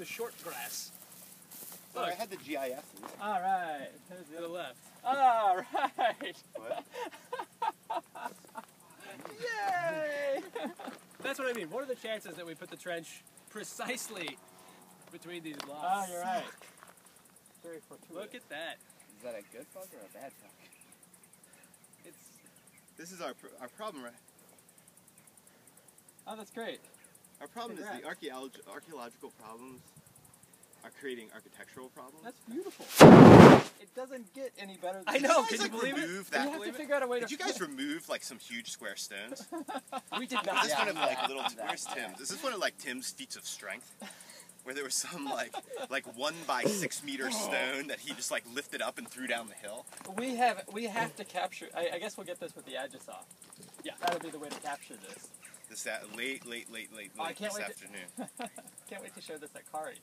the short grass. Look, I had the GISs. All right. To the left. All right. What? Yay! That's what I mean. What are the chances that we put the trench precisely between these blocks? Oh, you're right. Very fortuitous. Look at that. Is that a good bug or a bad bug? This is our problem, right? Oh, that's great. Our problem is the Congrats. archaeological problems are creating architectural problems. That's beautiful. It doesn't get any better than I know. Did Can you you believe it? remove You that? have to figure out a way Did to... you guys remove like some huge square stones? We did Is not. this one of like Yeah. little? Where's Tim's? Is this one of like Tim's feats of strength? Where there was some like 1 by 6 meter stone that he just like lifted up and threw down the hill. We have to capture... I guess we'll get this with the Agisoft. Yeah. That'll be the way to capture this. This late Oh, I can't this wait afternoon. Can't wait to show this at Kari.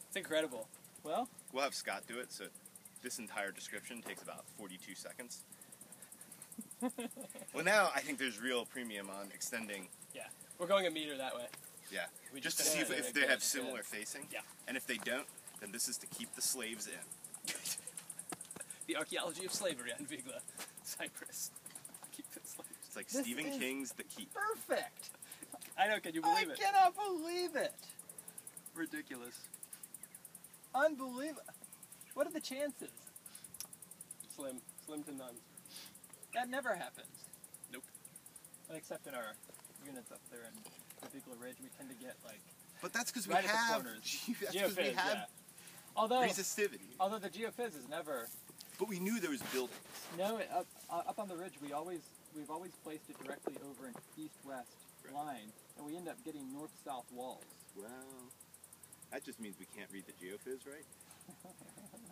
It's incredible. Well, We'll have Scott do it, so this entire description takes about 42 seconds. Well, now I think there's real premium on extending. Yeah. We're going a meter that way. Yeah, We just to just see did if it. they have Yeah. similar facing. Yeah. And if they don't, then this is to keep the slaves in. The archaeology of slavery on Vigla, Cyprus. Keep the slaves. It's like This Stephen is- King's The Keep. perfect. I know. Can you believe I it? cannot believe it. Ridiculous. Unbelievable. What are the chances? Slim to none. That never happens. Nope. Except in our units up there in the Vigla Ridge, we tend to get like But that's because we right at the have. corners. That's because we Geophys, have yeah. Although resistivity. the geophys is never But we knew there was buildings. up on the ridge. We've always placed it directly over an east-west line, and we end up getting north-south walls. Well, that just means we can't read the geophys, right?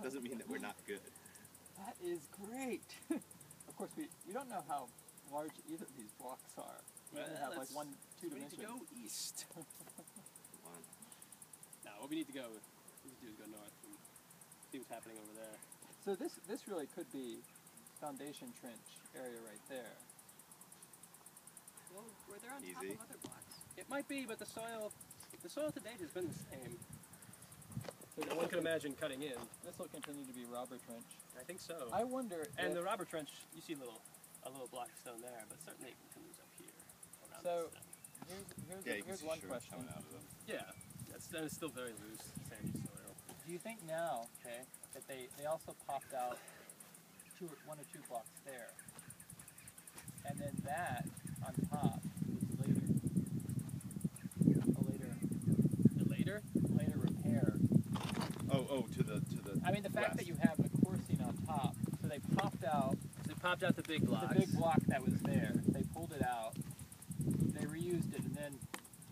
Doesn't mean that we're not good. That is great. Of course, we don't know how large either of these blocks are. We only have like one, two We need to dimensions. go east. Come on. No, what we need to do is go north and see what's happening over there. So this really could be foundation trench area right there. Well, they're on top Easy. of other blocks. It might be, but the soil to date has been the same. So one can imagine cutting in. This will continue to be robber trench. I think so. I wonder. And if, the robber trench, you see a little block of stone there, but certainly it continues up here. Around So, this stone. Yeah, you can here's see one shrooms question. coming out of them. Yeah, that's still very loose, sandy soil. Do you think now, okay, that they also popped out one or two blocks there, and then that on top was later, a later repair. Oh, to the. I mean, the fact west. that you have a coursing on top, so they popped out So they popped out the big blocks. the big block that was there. They pulled it out, they reused it, and then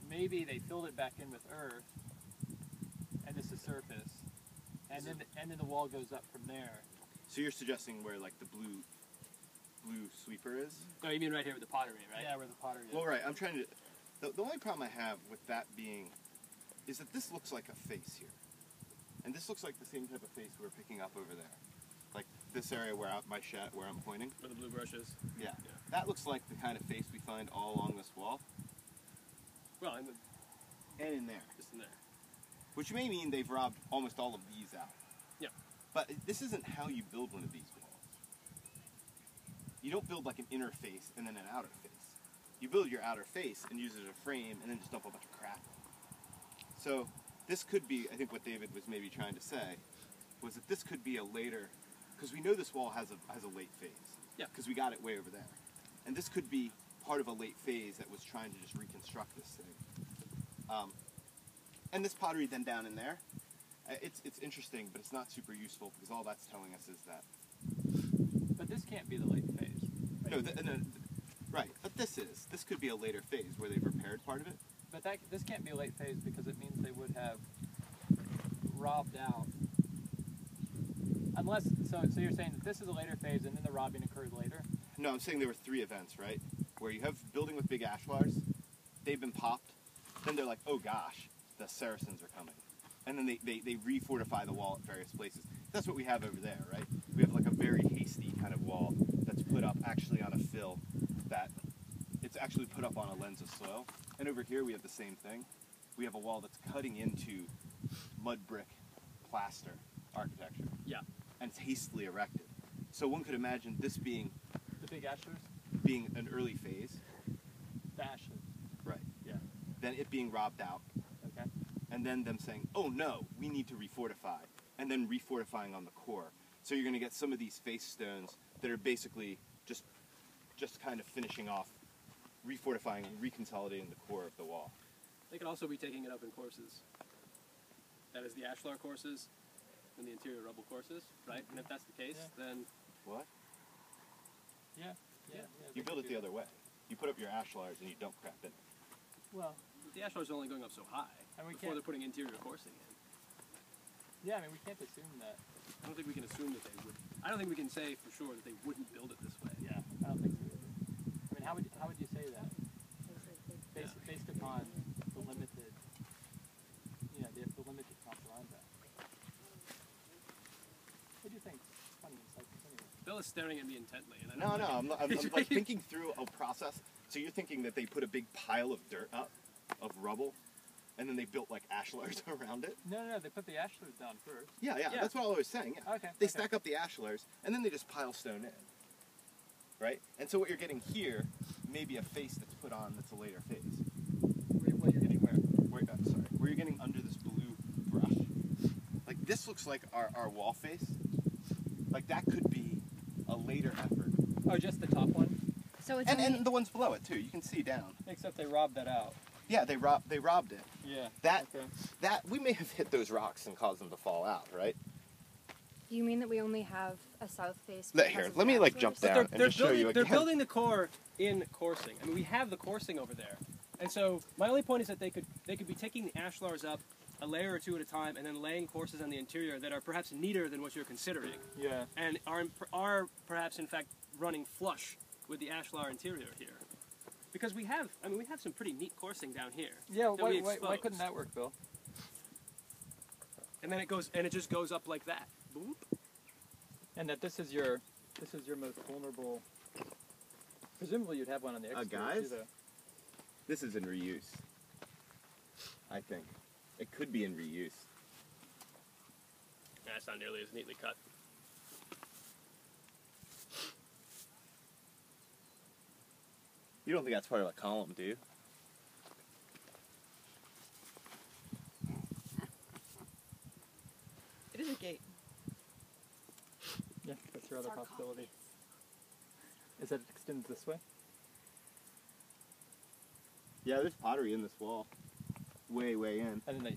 maybe they filled it back in with earth, and this is surface, and then the wall goes up from there. So you're suggesting where like the blue sweeper is? No, you mean right here with the pottery, right? Yeah, where the pottery is. Well, right. I'm trying to. The only problem I have with that being is that this looks like a face here, and this looks like the same type of face we're picking up over there, like this area where where I'm pointing. Where the blue brush is. Yeah. That looks like the kind of face we find all along this wall Well, and in there, just in there. which may mean they've robbed almost all of these out. Yeah. But this isn't how you build one of these walls. You don't build like an inner face and then an outer face. You build your outer face and use it as a frame and then just dump a bunch of crap in it. So this could be, I think what David was maybe trying to say, was that this could be a later, because we know this wall has a late phase. Yeah. Because we got it way over there. And this could be part of a late phase that was trying to just reconstruct this thing. And this pottery then down in there, it's interesting, but it's not super useful because all that's telling us is that. But this can't be the late phase. No, right. But this could be a later phase where they've repaired part of it. But this can't be a late phase because it means they would have robbed out. Unless, so you're saying that this is a later phase and then the robbing occurred later? No, I'm saying there were 3 events, right? Where you have building with big ashlars, they've been popped, then they're like, oh gosh, the Saracens are coming. And then they refortify the wall at various places. That's what we have over there, right? We have like a very hasty kind of wall that's put up actually on a fill that it's actually put up on a lens of soil. And over here we have the same thing. We have a wall that's cutting into mud brick plaster architecture. Yeah. And it's hastily erected. So one could imagine this being The big ashlars? an early phase. The ashlars. Right. Yeah. Then it being robbed out. Okay. And then them saying, oh no, we need to refortify. And then refortifying on the core. So you're going to get some of these face stones that are basically just kind of finishing off, refortifying and reconsolidating the core of the wall. They could also be taking it up in courses. That is the ashlar courses and the interior rubble courses, right? And if that's the case, then What? Yeah. You build it the other way. You put up your ashlars and you dump crap in it. Well, the ashlars are only going up so high and we before can't. they're putting interior coursing in. Yeah, I mean, we can't assume that. I don't think we can assume that they would. I don't think we can say for sure that they wouldn't build it this way. Yeah, I don't think so either. I mean, how would you say that? Based upon the limited, the limited Conferanda. What do you think? Funny insights anyway. Bill is staring at me intently, and I No, don't I'm like thinking through a process. So you're thinking that they put a big pile of dirt up, of rubble, and then they built like ashlars around it? No, they put the ashlars down first. Yeah, Yeah. that's what I was saying. Yeah. Okay. They okay. stack up the ashlars, and then they just pile stone in. Right? And so what you're getting here may be a face that's put on that's a later phase. What you're getting where? Where you're getting under this blue brush. Like this looks like our wall face. Like that could be a later effort. Oh, just the top one? So it's And the ones below it too. You can see down. Except they robbed that out. Yeah, they robbed it. Yeah. That we may have hit those rocks and caused them to fall out, right? you mean that we only have a south face? Here, let me like jump down and just show you They're again. building the core in coursing. I mean, we have the coursing over there, and so my only point is that they could be taking the ashlars up a layer or two at a time, and then laying courses on the interior that are perhaps neater than what you're considering, Yeah. and are perhaps in fact running flush with the ashlar interior here, because we have some pretty neat coursing down here. Yeah, that we why exposed. couldn't that work, Bill? And then it just goes up like that. Boop. And that this is your most vulnerable. Presumably, you'd have one on the exterior guys? too, though. This is in reuse. I think. It could be in reuse. That's not nearly as neatly cut. You don't think that's part of a column, do you? It is a gate. Yeah, that's your other Sarcophagus. possibility. Is that it extends this way? Yeah, there's pottery in this wall. Way in. And then they